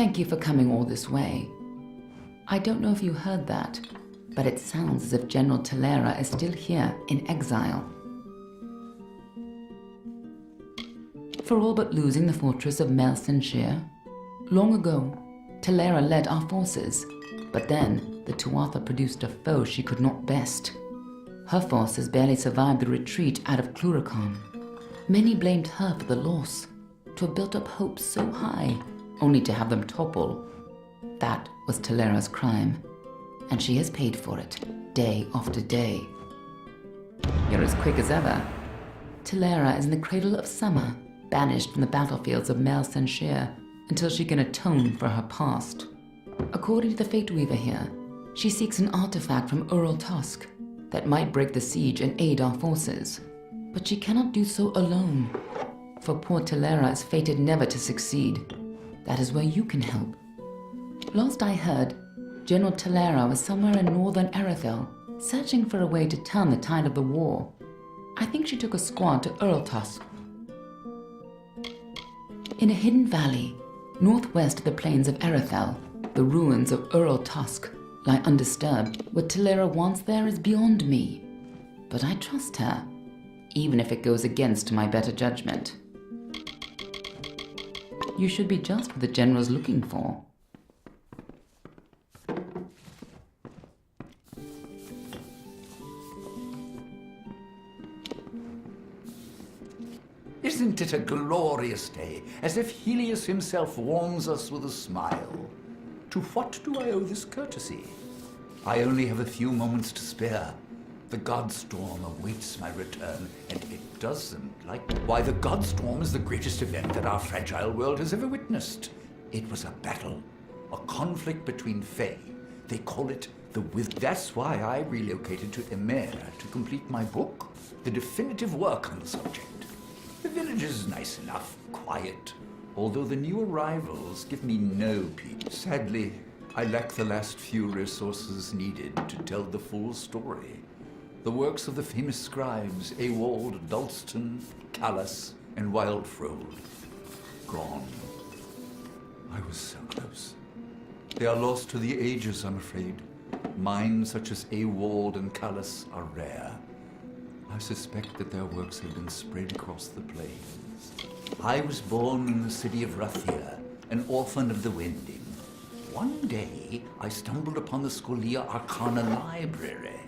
Thank you for coming all this way. I don't know if you heard that, but it sounds as if General Talera is still here in exile. For all but losing the fortress of Melsenshire. Long ago, Talera led our forces, but then the Tuatha produced a foe she could not best. Her forces barely survived the retreat out of Cluracan. Many blamed her for the loss, to have built up hopes so high, only to have them topple. That was Talera's crime, and she has paid for it, day after day. You're as quick as ever. Talera is in the cradle of summer, banished from the battlefields of Melsenshire until she can atone for her past. According to the Fate Weaver here, she seeks an artifact from Ural Tusk that might break the siege and aid our forces. But she cannot do so alone, for poor Talera is fated never to succeed. That is where you can help. Last I heard, General Talera was somewhere in northern Erethel, searching for a way to turn the tide of the war. I think she took a squad to Ural Tusk. In a hidden valley, northwest of the plains of Erethel, the ruins of Ural Tusk lie undisturbed. What Talera wants there is beyond me. But I trust her, even if it goes against my better judgment. You should be just what the general's looking for. Isn't it a glorious day, as if Helios himself warms us with a smile? To what do I owe this courtesy? I only have a few moments to spare. The Godstorm awaits my return, and it doesn't like... Why, the Godstorm is the greatest event that our fragile world has ever witnessed. It was a battle, a conflict between Fae. They call it the That's why I relocated to Emir to complete my book, the definitive work on the subject. The village is nice enough, quiet, although the new arrivals give me no peace. Sadly, I lack the last few resources needed to tell the full story. The works of the famous scribes Ewald, Dalston, Callas, and Wildfrold. Gone. I was so close. They are lost to the ages, I'm afraid. Minds such as Ewald and Callas are rare. I suspect that their works have been spread across the plains. I was born in the city of Rathir, an orphan of the Wending. One day, I stumbled upon the Scholia Arcana library,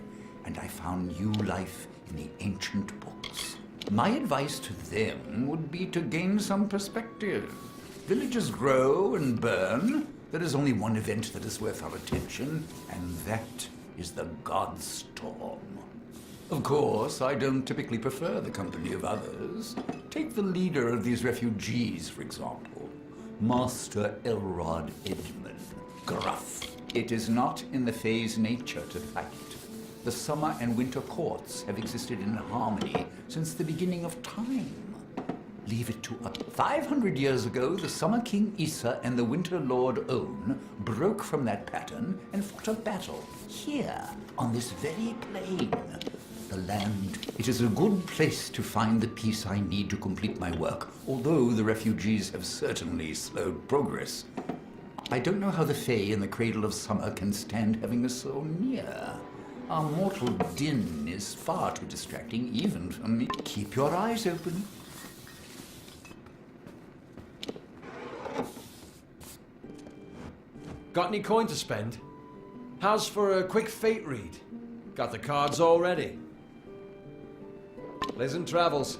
and I found new life in the ancient books. My advice to them would be to gain some perspective. Villages grow and burn. There is only one event that is worth our attention, and that is the Godstorm. Of course, I don't typically prefer the company of others. Take the leader of these refugees, for example, Master Elrod Edmund, gruff. It is not in the Fae's nature to fight. The summer and winter courts have existed in harmony since the beginning of time. Leave it to us. 500 years ago, the Summer King Issa and the Winter Lord On broke from that pattern and fought a battle here, on this very plain. The land. It is a good place to find the peace I need to complete my work, although the refugees have certainly slowed progress. I don't know how the Fae in the Cradle of Summer can stand having us so near. Our mortal din is far too distracting even for me. Keep your eyes open. Got any coin to spend? How's for a quick fate read? Got the cards all ready? Pleasant travels.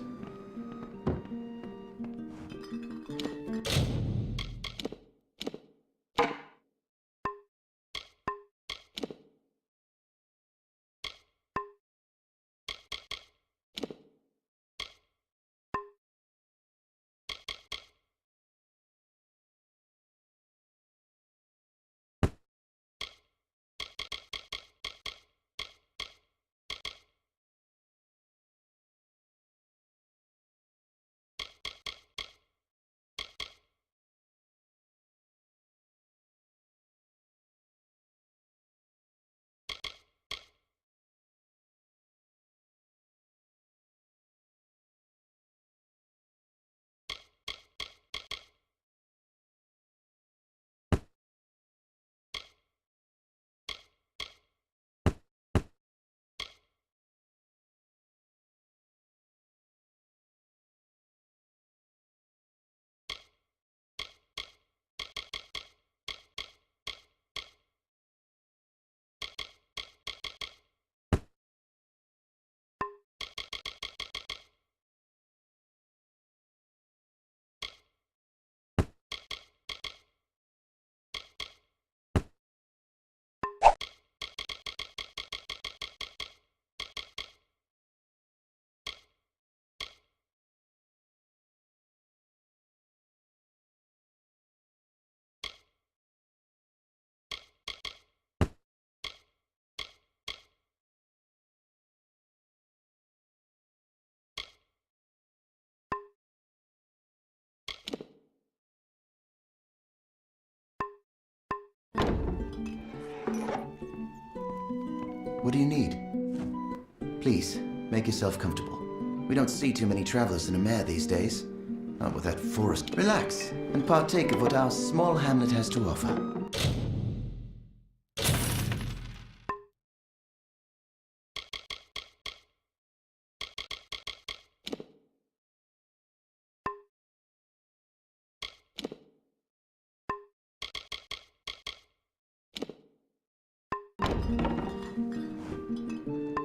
What do you need? Please, make yourself comfortable. We don't see too many travelers in a mare these days. Not with that forest. Relax and partake of what our small hamlet has to offer.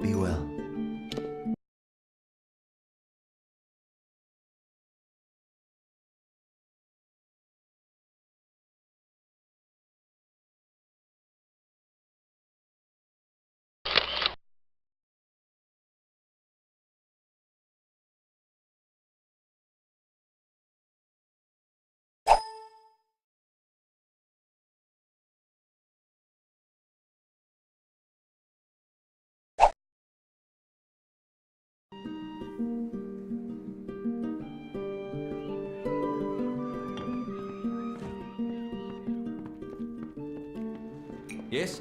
Be well. Yes?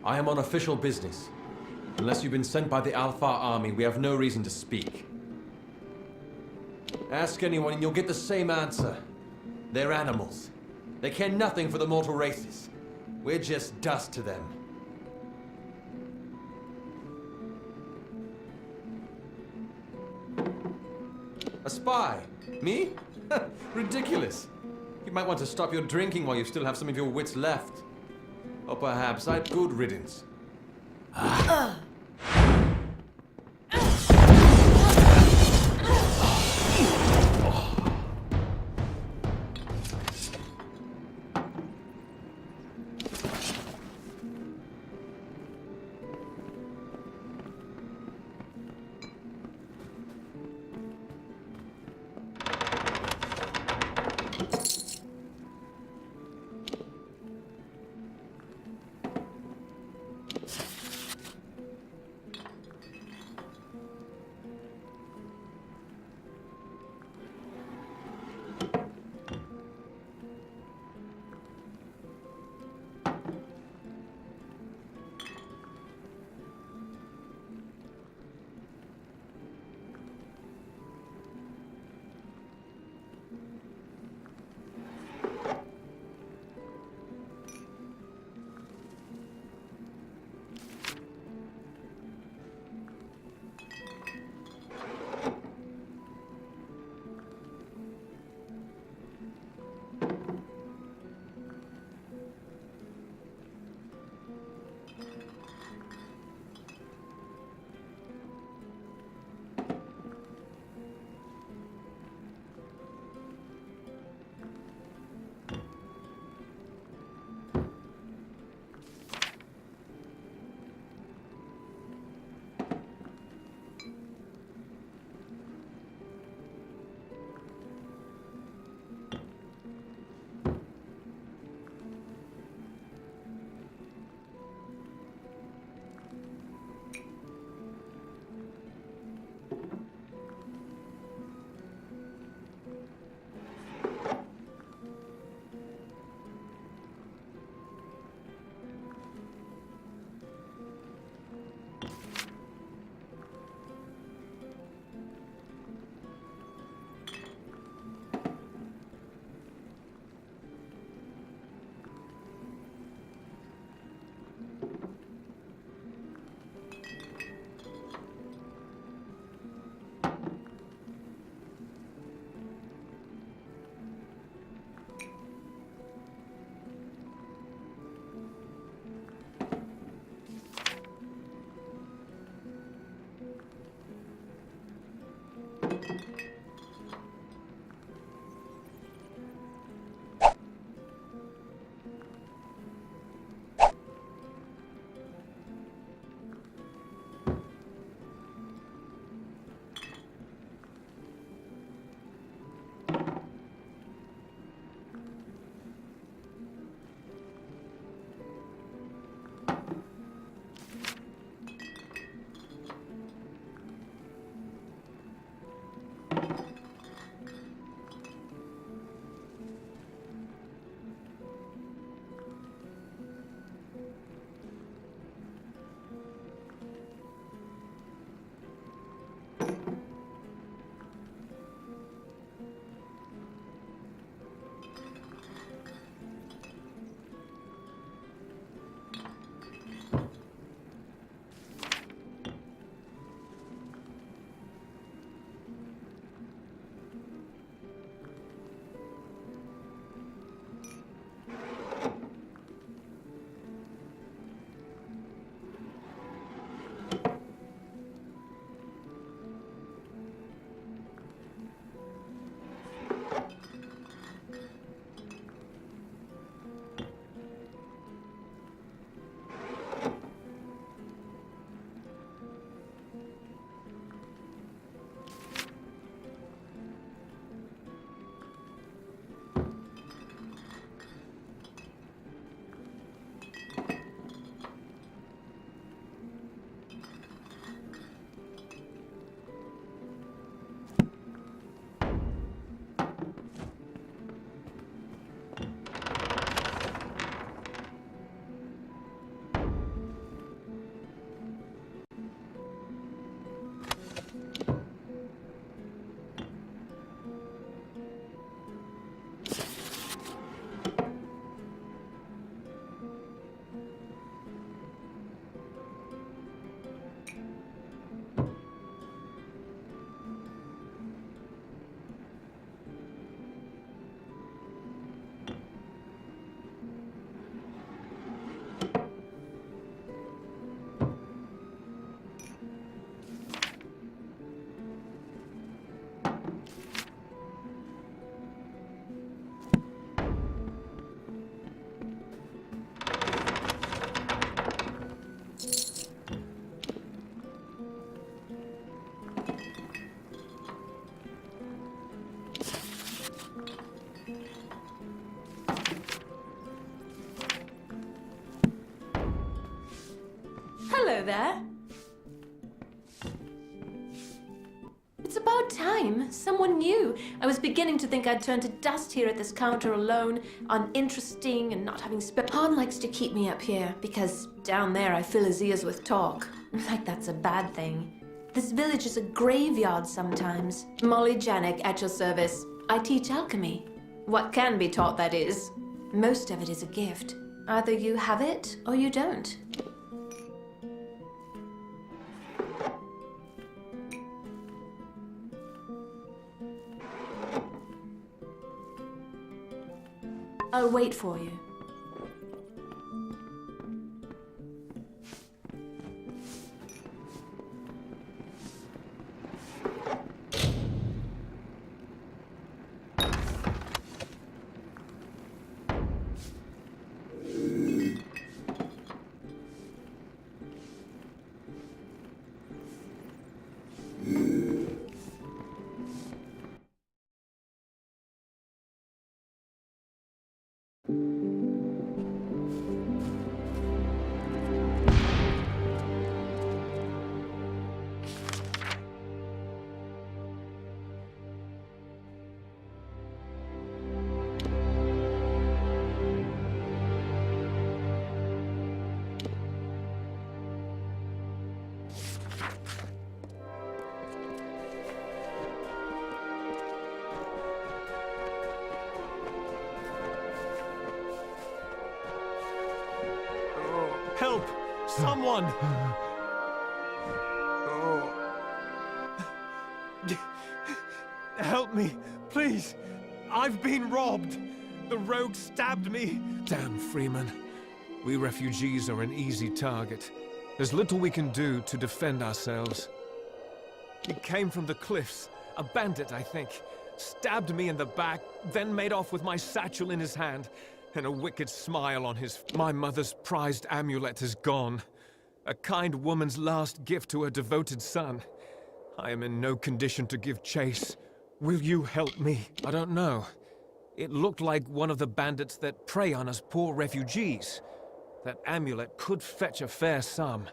I am on official business. Unless you've been sent by the Alpha army, we have no reason to speak. Ask anyone and you'll get the same answer. They're animals. They care nothing for the mortal races. We're just dust to them. A spy? Me? Ridiculous. You might want to stop your drinking while you still have some of your wits left. Or perhaps I'd good riddance. Hello there. It's about time. Someone new. I was beginning to think I'd turn to dust here at this counter alone, uninteresting and not having Han likes to keep me up here, because down there I fill his ears with talk. Like that's a bad thing. This village is a graveyard sometimes. Molly Janik at your service. I teach alchemy. What can be taught, that is. Most of it is a gift. Either you have it, or you don't. I'll wait for you. Help! Someone! Help me, please! I've been robbed! The rogue stabbed me! Damn, Freeman. We refugees are an easy target. There's little we can do to defend ourselves. He came from the cliffs. A bandit, I think. Stabbed me in the back, then made off with my satchel in his hand, and a wicked smile on his... My mother's prized amulet is gone. A kind woman's last gift to her devoted son. I am in no condition to give chase. Will you help me? I don't know. It looked like one of the bandits that prey on us poor refugees. That amulet could fetch a fair sum.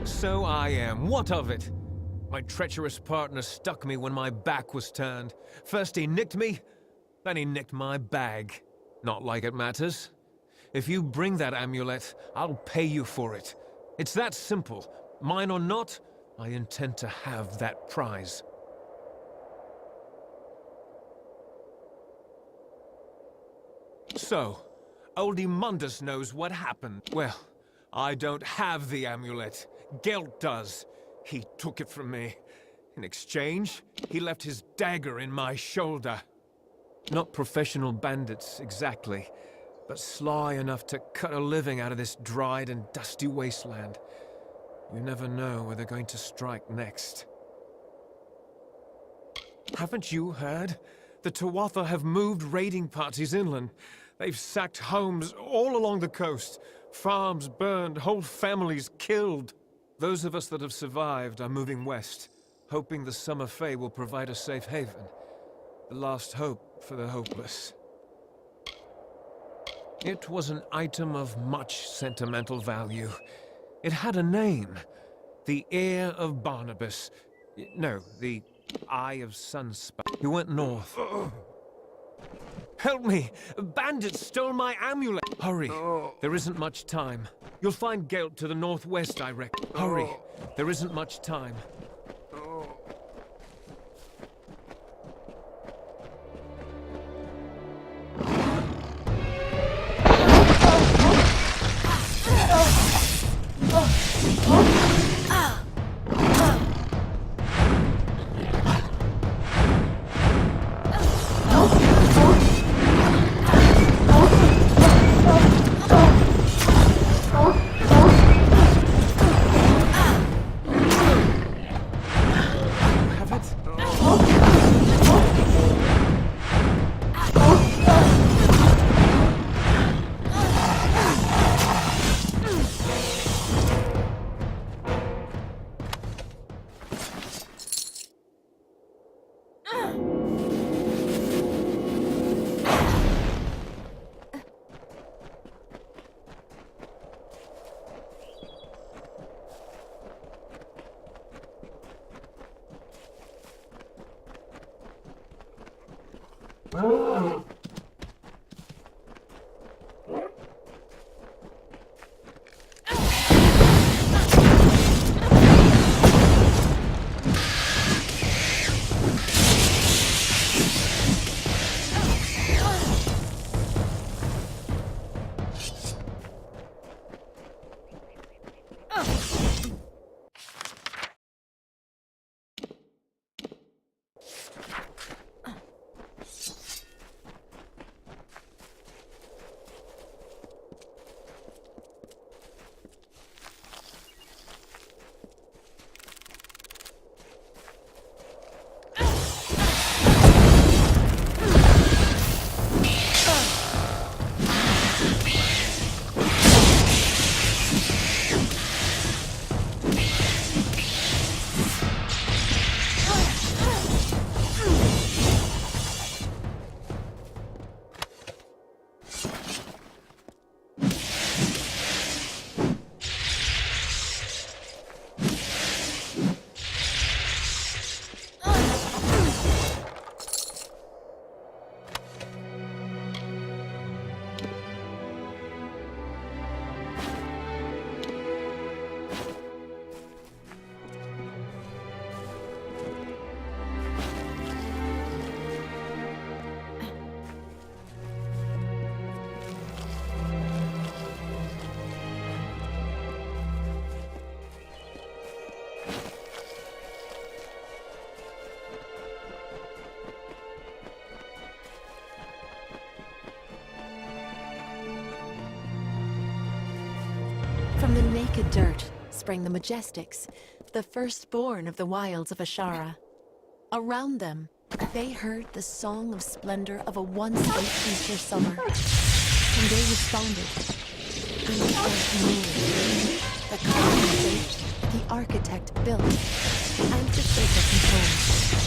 So I am. What of it? My treacherous partner stuck me when my back was turned. First he nicked me, then he nicked my bag. Not like it matters. If you bring that amulet, I'll pay you for it. It's that simple. Mine or not, I intend to have that prize. So, old Mundus knows what happened. Well, I don't have the amulet. Gelt does. He took it from me. In exchange, he left his dagger in my shoulder. Not professional bandits, exactly, but sly enough to cut a living out of this dried and dusty wasteland. You never know where they're going to strike next. Haven't you heard? The Tuatha have moved raiding parties inland. They've sacked homes all along the coast. Farms burned, whole families killed. Those of us that have survived are moving west, hoping the Summer Fae will provide a safe haven. The last hope for the hopeless. It was an item of much sentimental value. It had a name. The Heir of Barnabas. No, the Eye of Sunspot. He went north. Help me! Bandits stole my amulet! Hurry! There isn't much time. You'll find Gelt to the northwest, I reckon. Hurry! There isn't much time. From the naked dirt sprang the Majestics, the firstborn of the wilds of Ashara. Around them, they heard the song of splendor of a once late Easter summer. And they responded. In the earth moved, the carpenter shaped, the architect built, and the shaker composed.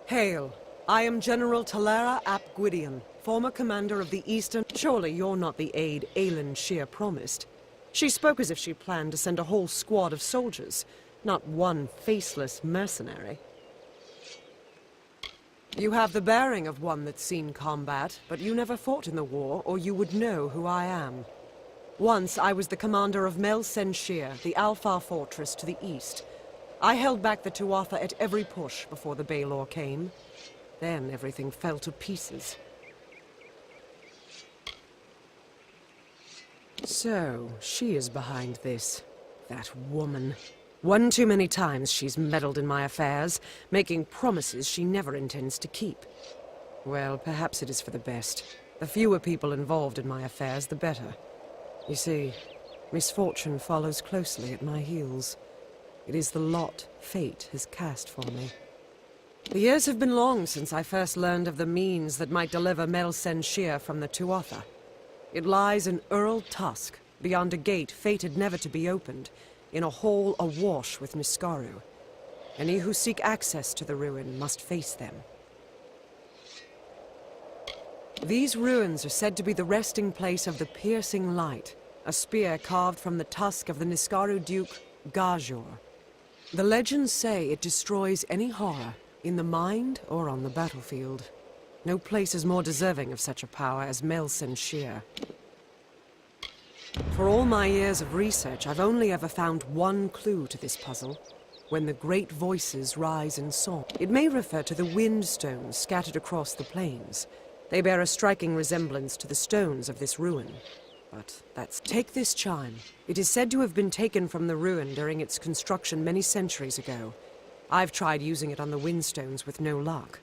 Hail. I am General Talera ap Gwydion, former commander of the Eastern... Surely you're not the aide Aelin Shear promised. She spoke as if she planned to send a whole squad of soldiers, not one faceless mercenary. You have the bearing of one that's seen combat, but you never fought in the war, or you would know who I am. Once I was the commander of Mel Sen Shear, the Alfar fortress to the east. I held back the Tuatha at every push before the Baelor came. Then everything fell to pieces. So, she is behind this. That woman. One too many times she's meddled in my affairs, making promises she never intends to keep. Well, perhaps it is for the best. The fewer people involved in my affairs, the better. You see, misfortune follows closely at my heels. It is the lot fate has cast for me. The years have been long since I first learned of the means that might deliver Mel Sen Shear from the Tuatha. It lies in Earl Tusk, beyond a gate fated never to be opened, in a hall awash with Niskaru. Any who seek access to the ruin must face them. These ruins are said to be the resting place of the Piercing Light, a spear carved from the tusk of the Niskaru Duke, Gajor. The legends say it destroys any horror, in the mind or on the battlefield. No place is more deserving of such a power as Mel Sen Shear. For all my years of research, I've only ever found one clue to this puzzle. When the great voices rise in song. It may refer to the wind stones scattered across the plains. They bear a striking resemblance to the stones of this ruin. But that's... Take this chime. It is said to have been taken from the ruin during its construction many centuries ago. I've tried using it on the windstones with no luck.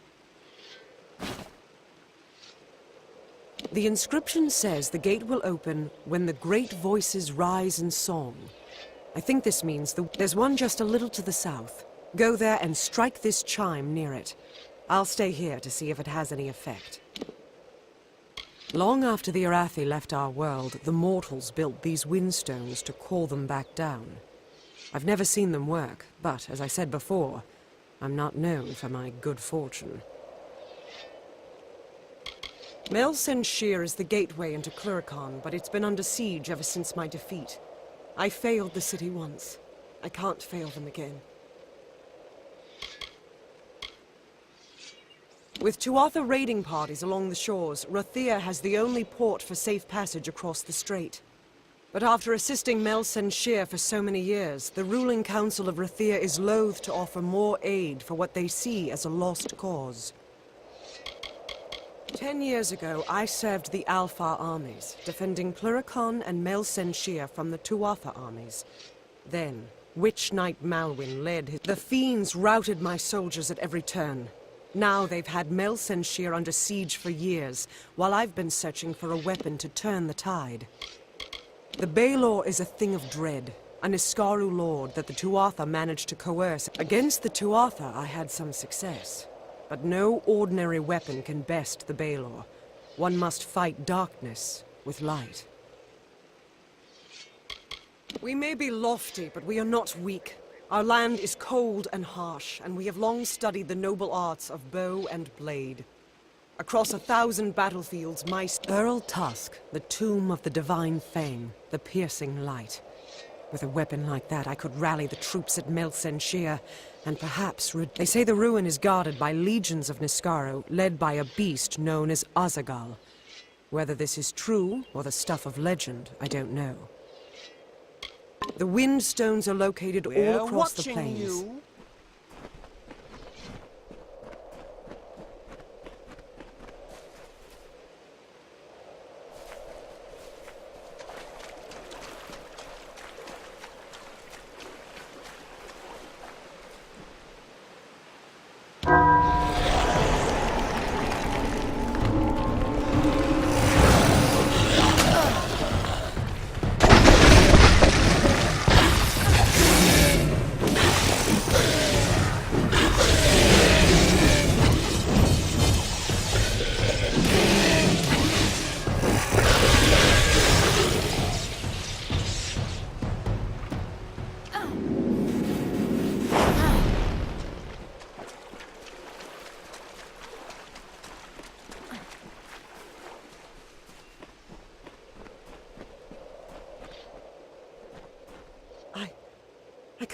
The inscription says the gate will open when the great voices rise in song. I think this means there's one just a little to the south. Go there and strike this chime near it. I'll stay here to see if it has any effect. Long after the Arathi left our world, the mortals built these windstones to call them back down. I've never seen them work, but, as I said before, I'm not known for my good fortune. Mel Sen Shear is the gateway into Cluracan, but it's been under siege ever since my defeat. I failed the city once. I can't fail them again. With Tuatha raiding parties along the shores, Rathia has the only port for safe passage across the strait. But after assisting Mel Sen Shear for so many years, the ruling council of Rathia is loath to offer more aid for what they see as a lost cause. 10 years ago, I served the Alfar armies, defending Cluracan and Mel Sen Shear from the Tuatha armies. Then, Witch Knight Malwyn led his... The fiends routed my soldiers at every turn. Now they've had Mel Sen Shear under siege for years, while I've been searching for a weapon to turn the tide. The Baelor is a thing of dread, a Niskaru lord that the Tuatha managed to coerce. Against the Tuatha, I had some success. But no ordinary weapon can best the Baelor. One must fight darkness with light. We may be lofty, but we are not weak. Our land is cold and harsh, and we have long studied the noble arts of bow and blade. Across 1,000 battlefields, my... Earl Tusk, the tomb of the Divine Fang, the Piercing Light. With a weapon like that, I could rally the troops at Mel Sen Shear, and perhaps... They say the ruin is guarded by legions of Niskaru, led by a beast known as Azagal. Whether this is true, or the stuff of legend, I don't know. The wind stones are located all across the plains.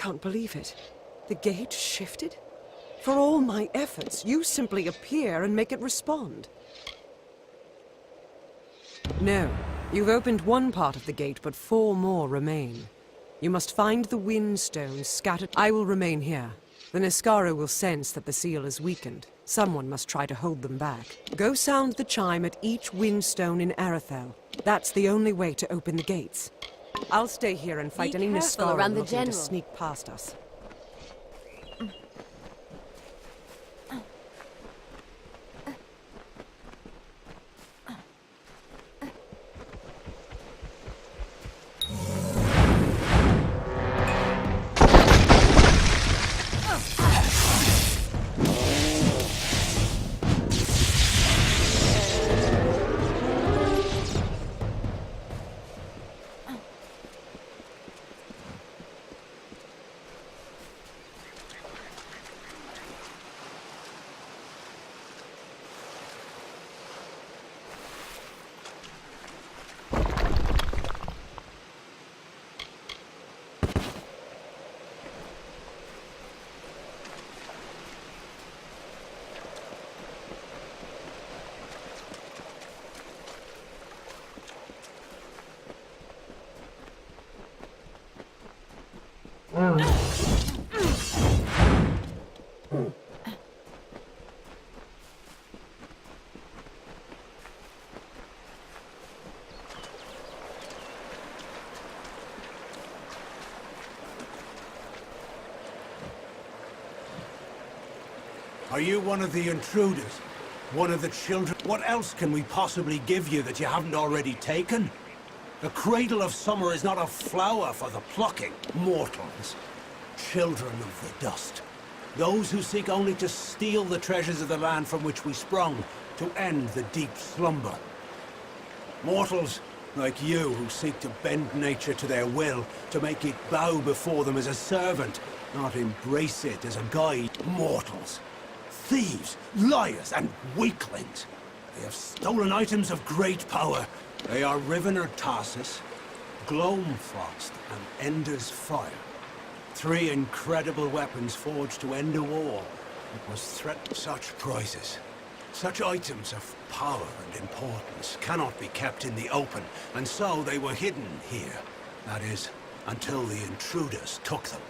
can't believe it. The gate shifted? For all my efforts, you simply appear and make it respond. No, you've opened one part of the gate, but 4 more remain. You must find the wind stones scattered. I will remain here. The Niskara will sense that the seal is weakened. Someone must try to hold them back. Go sound the chime at each windstone in Arethel. That's the only way to open the gates. I'll stay here and fight any careful Niskara around the looking to general. sneak past us. Are you one of the intruders? One of the children? What else can we possibly give you that you haven't already taken? The cradle of summer is not a flower for the plucking. Mortals. Children of the dust. Those who seek only to steal the treasures of the land from which we sprung, to end the deep slumber. Mortals, like you, who seek to bend nature to their will, to make it bow before them as a servant, not embrace it as a guide. Mortals. Thieves, liars, and weaklings. They have stolen items of great power. They are Rivener Tarsus, Gloamfrost, and Ender's Fire. 3 incredible weapons forged to end a war that was threatened. Such prizes, such items of power and importance cannot be kept in the open, and so they were hidden here. That is, until the intruders took them.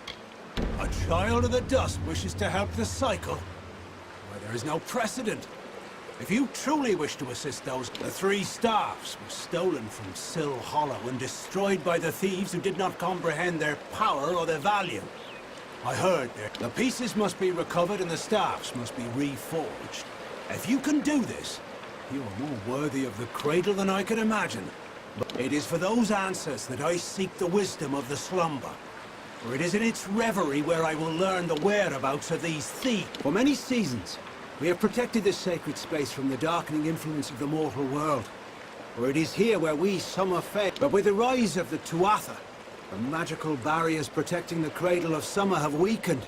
A child of the dust wishes to help the cycle, where there is no precedent. If you truly wish to assist those, the 3 staffs were stolen from Sill Hollow and destroyed by the thieves who did not comprehend their power or their value. I heard there. The pieces must be recovered and the staffs must be reforged. If you can do this, you are more worthy of the cradle than I could imagine. But it is for those answers that I seek the wisdom of the slumber. For it is in its reverie where I will learn the whereabouts of these thieves. For many seasons, we have protected this sacred space from the darkening influence of the mortal world. For it is here where we summer fade. But with the rise of the Tuatha, the magical barriers protecting the cradle of summer have weakened.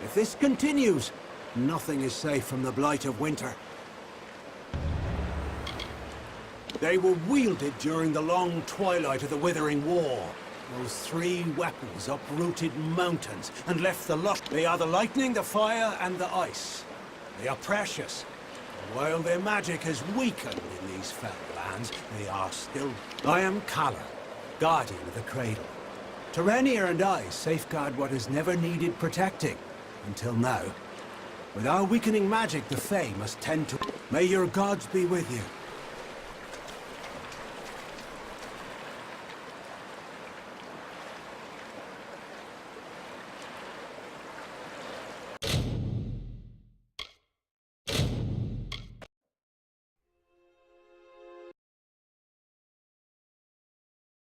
If this continues, nothing is safe from the blight of winter. They were wielded during the long twilight of the Withering War. Those 3 weapons uprooted mountains and left the lush. They are the lightning, the fire, and the ice. They are precious. While their magic has weakened in these fell lands, they are still... I am Kala, guardian of the cradle. Terenia and I safeguard what has never needed protecting, until now. With our weakening magic, the Fae must tend to... May your gods be with you.